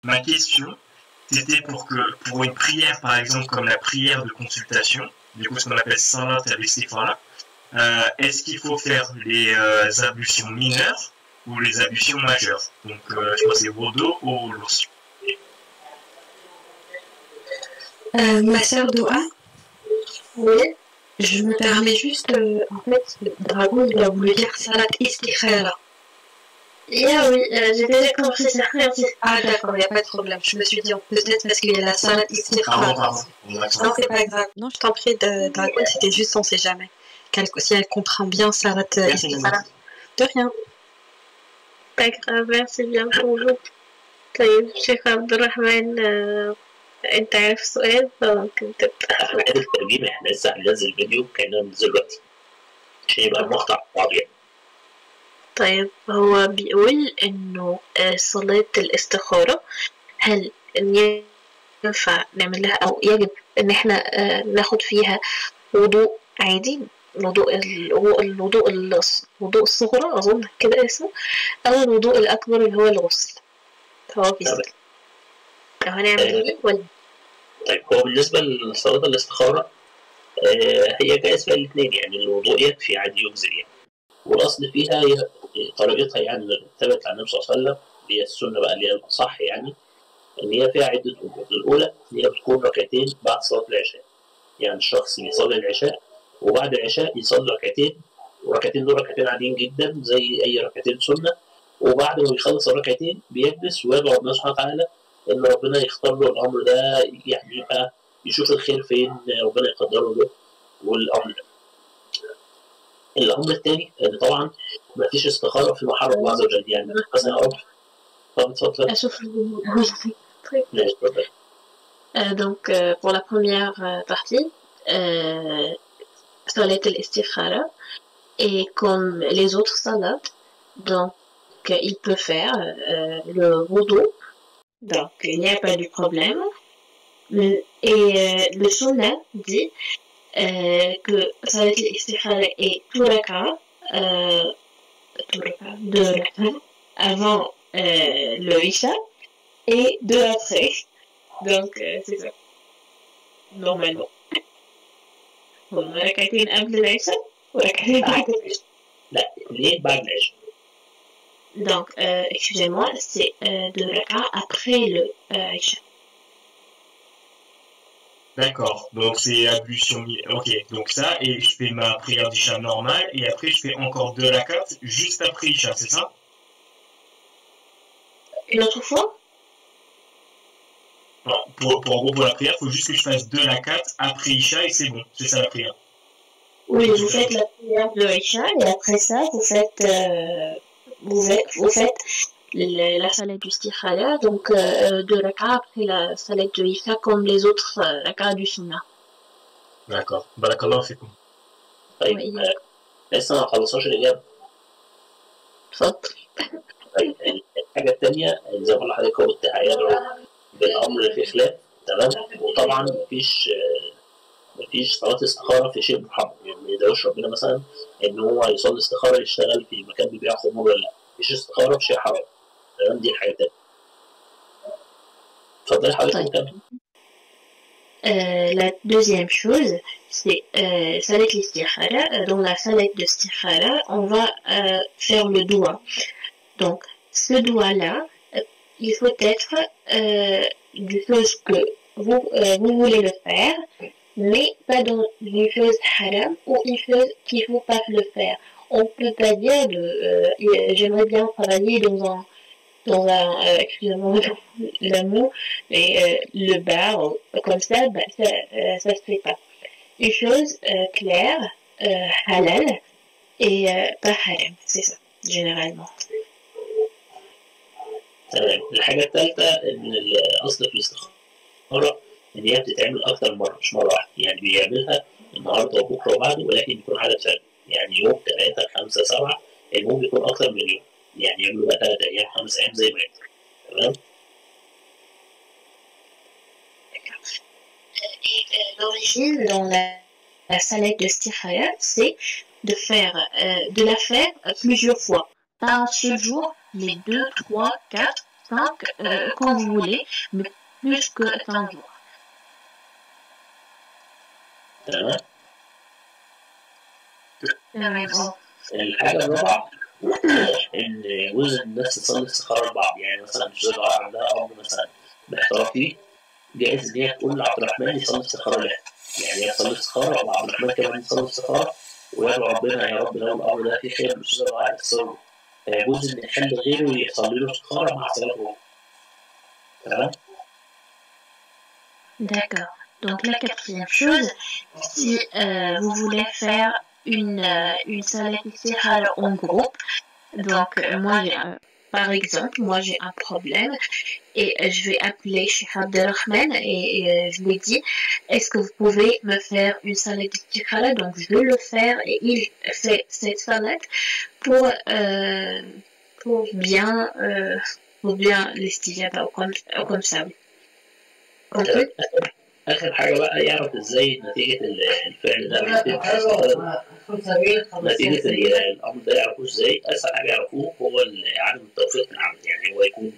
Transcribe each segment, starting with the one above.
ma question, c'était pour une prière, par exemple, comme la prière de consultation, du coup, ce qu'on appelle salat al-istikhara, est-ce qu'il faut faire les ablutions mineures ou les ablutions majeures? Donc, je crois que c'est wudu ou l'os. Ma sœur Doha, Oui. je me permets juste, en fait, Dragon, il a voulu dire salat istikhara. Yeah, oui, j'ai déjà compris ça. Ah d'accord, il n'y a pas de problème. Je me suis dit peut-être parce qu'il y a la salat istikhara. Pardon. Non, c'est pas grave. Non, je t'en prie, Dragon, c'était juste, on sait jamais. Si elle comprend bien salat istikhara. De rien. Pas grave, merci bien pour vous. طيب شيخ عبد الرحمن انت عارف السؤال فممكن تبدأ. عمليات الترجيم احنا لسه هننزل فيديو كأننا بننزل دلوقتي عشان يبقى المقطع بعض يعني. طيب هو بيقول انه صلاة الاستخارة هل ينفع نعمل لها او يجب ان احنا ناخد فيها وضوء عادي، الوضوء الصغرى اظن كده اسمه، او الوضوء الاكبر اللي هو الغسل، هو بيسأل لو هنعمل ايه ولا؟ طيب هو بالنسبة لصلاة الاستخارة هي جائز فيها الاثنين، يعني الوضوء يكفي عادي يجزي يعني. والأصل فيها هي طريقتها يعني ثبت عن النبي صلى الله عليه وسلم، اللي هي السنة بقى اللي هي الأصح يعني، إن هي فيها عدة وجوه. الأولى إن هي بتكون ركعتين بعد صلاة العشاء، يعني الشخص يصلي العشاء وبعد العشاء يصلي ركعتين، والركعتين دول ركعتين عاديين جدا زي أي ركعتين سنة، وبعد ما يخلص الركعتين بيجلس ويدعو ربنا سبحانه وتعالى إن ربنا يختار له الأمر ده، يعني يبقى يشوف الخير فين ربنا يقدره له والأمر ده. الأمر الثاني إن طبعا ما فيش استخارة في محل الله عز وجل، يعني مثلا يا رب اتفضل. أشوف ماشي اتفضل. Donc, pour la première partie, salat al-istikhara est comme les autres salats, donc il peut faire le wudu, donc il n'y a pas de problème. Et le sunnah dit que salat al-istikhara est tout raka, deux raka avant le isha et deux après. Donc, c'est ça. Normalement. ركعتين قبل العشاء وركعتين بعد العشاء. لا ليه بعد العشاء؟ Donc, excusez-moi, c'est deux rak'ah après le isha. D'accord, donc c'est ablution. Ok, donc ça, et je fais ma prière d'Isha normale, et après je fais encore deux rakats juste après Isha, c'est ça? Une autre fois? Non, pour la prière, il faut juste que je fasse deux rakats après Isha et c'est bon, c'est ça la prière. Oui, vous faites la prière de Isha et après ça, vous faites la salat du istikhara, donc deux rak'ah après la salat de Isha comme les autres rak'ah du sunnah. D'accord, barakallahu fikum. طيب لسه ما خلصناش الإجابة. اتفضل. طيب الحاجة الثانية زي ما حضرتك قلت هيدعو بالأمر في خلاف، تمام، وطبعا مفيش صلاة استخارة في شيء محرم، يعني ما يدعوش ربنا مثلا إن هو يصلي استخارة يشتغل في مكان بيبيع خمور ولا لا، مفيش استخارة في شيء حرام، تمام، دي الحاجة التانية. اتفضلي حضرتك مكمل. La deuxième chose, c'est salat l'istikhara. Dans la salat de istikhara, on va faire le doigt. Donc, ce doigt-là, il faut être du chose que vous voulez le faire, mais pas dans une chose haram ou une chose qu'il ne faut pas le faire. On ne peut pas dire j'aimerais bien travailler dans un excusez-moi le mot, mais le bar, comme ça, ça se fait pas. Une chose claire, halal, et pas haram, c'est ça, généralement. تمام. الحاجة الثالثة إن الأصل في الاستخارة إن هي بتتعمل أكتر من مرة، مش مرة واحدة، يعني بيعملها النهاردة وبكرة وبعده، ولكن بيكون عدد فردي، يعني يوم 3 5 7 المهم بيكون أكتر من يوم، يعني يعملوا بقى 3 أيام 5 أيام زي ما يقدر، تمام؟ L'origine dans la salade de istikhara, c'est de la faire plusieurs fois. Pas un seul jour, mais 2, 3, 4, 5 quand vous voulez, mais plus que 5 jours. تمام. تمام. الحاجة الرابعة إن جزء من الناس تصلي استخارة لبعض، يعني مثلا مش زوجة عندها أمر مثلا محترف فيه، جائز إن هي تقول لعبد الرحمن يصلي استخارة لها، يعني هي تصلي استخارة وعبد الرحمن كمان يصلي استخارة ويدعو ربنا يا رب لو الأمر ده فيه خير مش زوجة واحد يتصلي، فيجوز إن يخلي غيره يصلي له استخارة مع صلاته. تمام؟ D'accord. Donc la quatrième chose, si vous voulez faire une salat istikhara en groupe, donc par exemple, moi j'ai un problème et je vais appeler Cheikh Abdelrahman et je lui dis, est-ce que vous pouvez me faire une salat istikhara? Donc je vais le faire et il fait cette salat pour bien l'istijaba comme ça. آخر حاجة بقى يعرف إزاي نتيجة الفعل ده نتيجة الأمر ده يعرفوه إزاي؟ أسهل حاجة يعرفوه هو عدم التوفيق في العمل، يعني هو يكون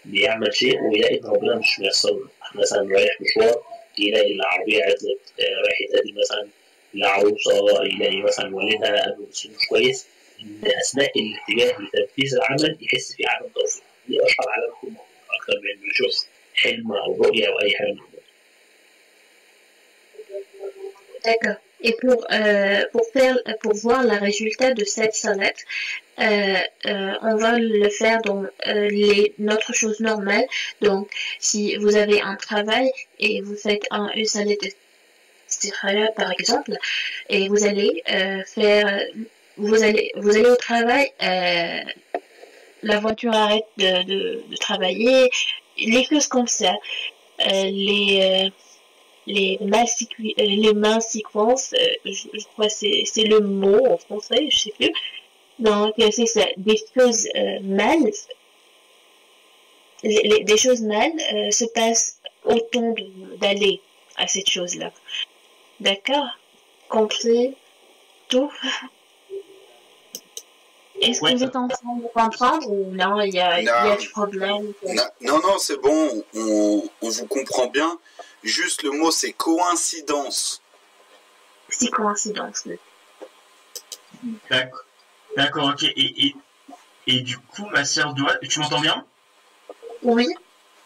بيعمل شيء ويلاقي إن ربنا مش ميسر له، مثلا رايح مشوار يلاقي العربية عطلت، رايح يتقدم مثلا لعروسة يلاقي مثلا والدها قبله بس مش كويس، إن أثناء الاتجاه لتنفيذ العمل يحس في عدم توفيق، دي أشهر علامة أكتر من إنه يشوف حلم أو رؤية أو أي حاجة من دول. D'accord. Et pour voir le résultat de cette salade, on va le faire dans notre chose normale. Donc, si vous avez un travail et vous faites une salade de istikhara par exemple, et vous allez vous allez au travail, la voiture arrête de travailler, les choses comme ça, les mains séquences, je crois que c'est le mot en français, je sais plus. Donc c'est ça, des choses mal, des choses mal se passent au temps d'aller à cette chose-là. D'accord? Compris tout? Est-ce que vous êtes en train de comprendre ou non, il y a du problème? Non, c'est bon, on vous comprend bien. Juste le mot, c'est coïncidence. C'est coïncidence, oui. D'accord, ok. Et du coup, ma sœur doit... Tu m'entends bien? Oui.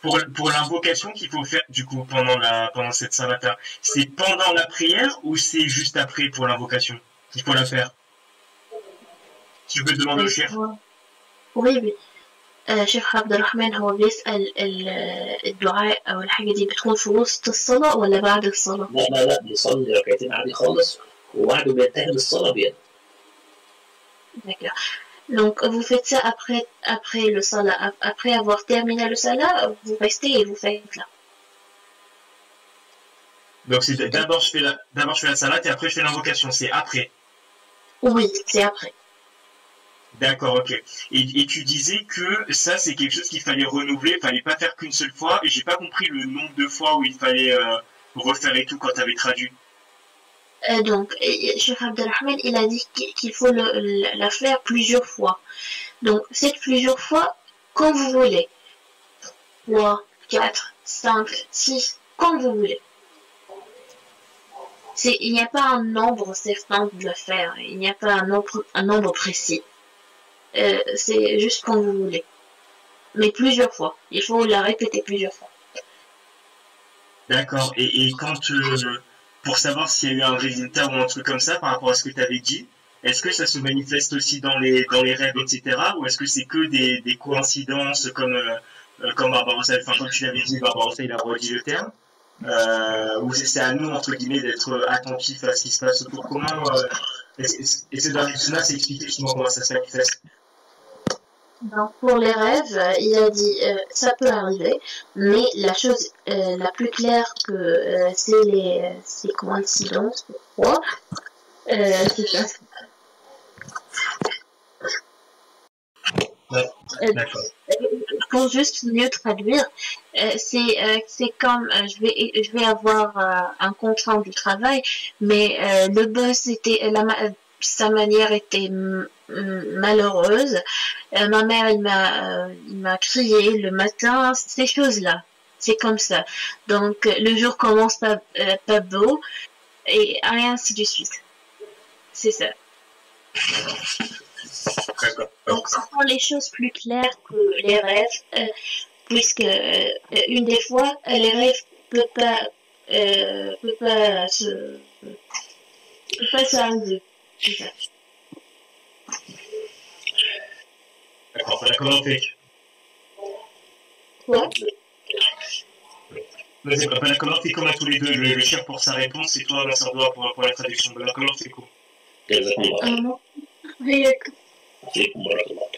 Pour l'invocation qu'il faut faire, du coup, pendant cette salata, c'est pendant la prière ou c'est juste après pour l'invocation qu'il faut la faire? Tu peux demander au chef. Oui. شيخ عبد الرحمن هو بيسأل الدعاء أو الحاجة دي بتكون في وسط الصلاة ولا بعد الصلاة؟ لا بيصلي ركعتين عادي خالص وبعده بينتهي بالصلاة بيد. D'accord. Donc vous faites ça après le salat, après avoir terminé le salat, vous restez et vous faites là. Donc c'est d'abord je fais la salade et après je fais l'invocation, c'est après. Oui, c'est après. D'accord, ok. Et tu disais que ça, c'est quelque chose qu'il fallait renouveler, il fallait pas faire qu'une seule fois, et j'ai pas compris le nombre de fois où il fallait refaire et tout quand tu avais traduit. Donc, Cheikh Abdelrahman, il a dit qu'il faut la faire plusieurs fois. Donc, c'est plusieurs fois quand vous voulez. 3, 4, 5, 6, quand vous voulez. Il n'y a pas un nombre certain de le faire, il n'y a pas un nombre précis. C'est juste quand vous voulez. Mais plusieurs fois. Il faut la répéter plusieurs fois. D'accord. Et quand pour savoir s'il y a eu un résultat ou un truc comme ça par rapport à ce que tu avais dit, est-ce que ça se manifeste aussi dans les rêves, etc. ou est-ce que c'est que des coïncidences comme Barbarossa, enfin comme tu l'avais dit, Barbarossa il a redit le terme, ou c'est à nous entre guillemets d'être attentifs à ce qui se passe autour? Comment essayer dans le Sunna, c'est expliquer justement comment ça se manifeste. Donc pour les rêves, il a dit ça peut arriver, mais la chose la plus claire que c'est coïncidence, pourquoi c'est ça. D'accord. Pour juste mieux traduire, c'est comme je vais avoir un contrat du travail, mais le boss était sa manière était malheureuse. Ma mère, il m'a crié le matin, ces choses-là. C'est comme ça. Donc, le jour commence pas beau, et ainsi de suite. C'est ça. Donc, ce sont les choses plus claires que les rêves, puisque une des fois, les rêves peut pas s'arrêter. C'est ça. D'accord, on va la commenter. Quoi? Vas-y, on va la commenter comme à tous les deux. Le chef pour sa réponse et toi, Vincent Doigt, pour la traduction. On va la commenter quoi? جزاكم الله خير. هيك فيكم بارك الله.